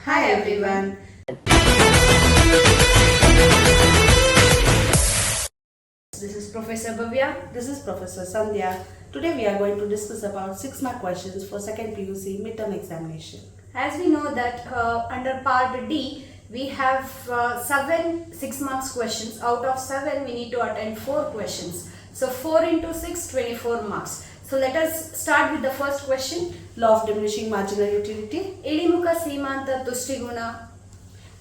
Hi everyone. This is Professor Bhavya. This is Professor Sandhya. Today we are going to discuss about 6-mark questions for second PUC midterm examination. As we know that under part D, we have 7 6 marks questions. Out of 7, we need to attend 4 questions. So 4 into 6, 24 marks. So let us start with the first question. Law of diminishing marginal utility. ಇಳಿಮುಖ ಸೀಮಾಂತ ತುಷ್ಟಿಗುಣ.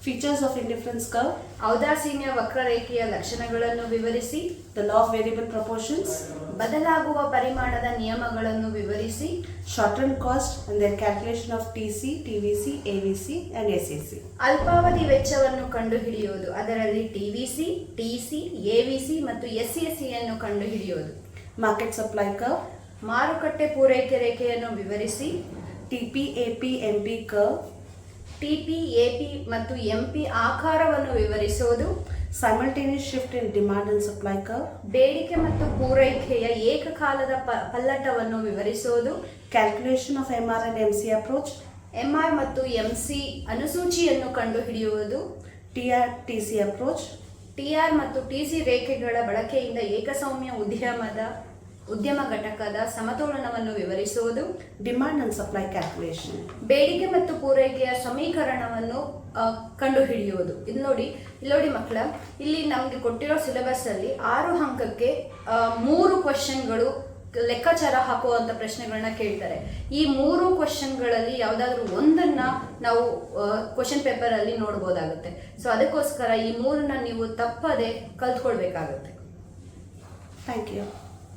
Features of indifference curve. ಔದಾಸೀನ್ಯ ವಕ್ರರೇಖೆಯ ಲಕ್ಷಣಗಳನ್ನು ವಿವರಿಸಿ. The law of variable proportions. ಬದಲಾಗುವ ಪರಿಮಾಣದ ನಿಯಮಗಳನ್ನು ವಿವರಿಸಿ. Short-run cost and their calculation of TC, TVC, AVC and SAC. ಅಲ್ಪಾವಧಿ ವೆಚ್ಚವನ್ನು ಕಂಡುಹಿಡಿಯುವುದು. ಅದರಲ್ಲಿ TVC, TC, AVC ಮತ್ತು SAC ಅನ್ನು ಕಂಡುಹಿಡಿಯುವುದು. Market supply curve. ಮಾರುಕಟ್ಟೆ ಪೂರೈಕೆ ರೇಖೆಯನ್ನು ವಿವರಿಸಿ. TP, AP, MP curve. TP, AP ಮತ್ತು MP ಆಕಾರವನ್ನು ವಿವರಿಸುವುದು. Simultaneous shift in demand and supply curve. ಬೇಡಿಕೆ ಮತ್ತು ಪೂರೈಕೆಯ ಏಕಕಾಲದ ಪಲ್ಲಟವನ್ನು ವಿವರಿಸುವುದು. Calculation of MR and MC approach. MR ಮತ್ತು MC ಅನುಸೂಚಿಯನ್ನು ಕಂಡುಹಿಡಿಯುವುದು. TR, TC approach. TR ಮತ್ತು TC ರೇಖೆಗಳ ಬಳಕೆಯಿಂದ ಏಕಸೌಮ್ಯ ಉದ್ಯಮ ಘಟಕದ ಸಮತೋಲನವನ್ನು ವಿವರಿಸುವುದು. Demand and supply calculation. ಬೇಡಿಕೆ ಮತ್ತು ಪೂರೈಕೆಯ ಸಮೀಕರಣವನ್ನು ಕಂಡುಹಿಡಿಯುವುದು. ಇಲ್ಲಿ ನೋಡಿ ಮಕ್ಕಳ, ಇಲ್ಲಿ ನಮಗೆ ಕೊಟ್ಟಿರೋ ಸಿಲೆಬಸ್ ಅಲ್ಲಿ 6 ಅಂಕಕ್ಕೆ 3 ಕ್ವಶನ್ಗಳು ಲೆಕ್ಕಾಚಾರ ಹಾಕುವಂತ ಪ್ರಶ್ನೆಗಳನ್ನ ಕೇಳ್ತಾರೆ. ಈ 3 ಕ್ವಶನ್ಗಳಲ್ಲಿ ಯಾವ್ದಾದ್ರು ಒಂದನ್ನ ನಾವು ಕ್ವಶನ್ ಪೇಪರ್ ಅಲ್ಲಿ ನೋಡ್ಬೋದಾಗುತ್ತೆ. ಸೊ ಅದಕ್ಕೋಸ್ಕರ ಈ 3ನ್ನ ನೀವು ತಪ್ಪದೆ ಕಲ್ತ್ಕೊಳ್ಬೇಕಾಗುತ್ತೆ. Thank you.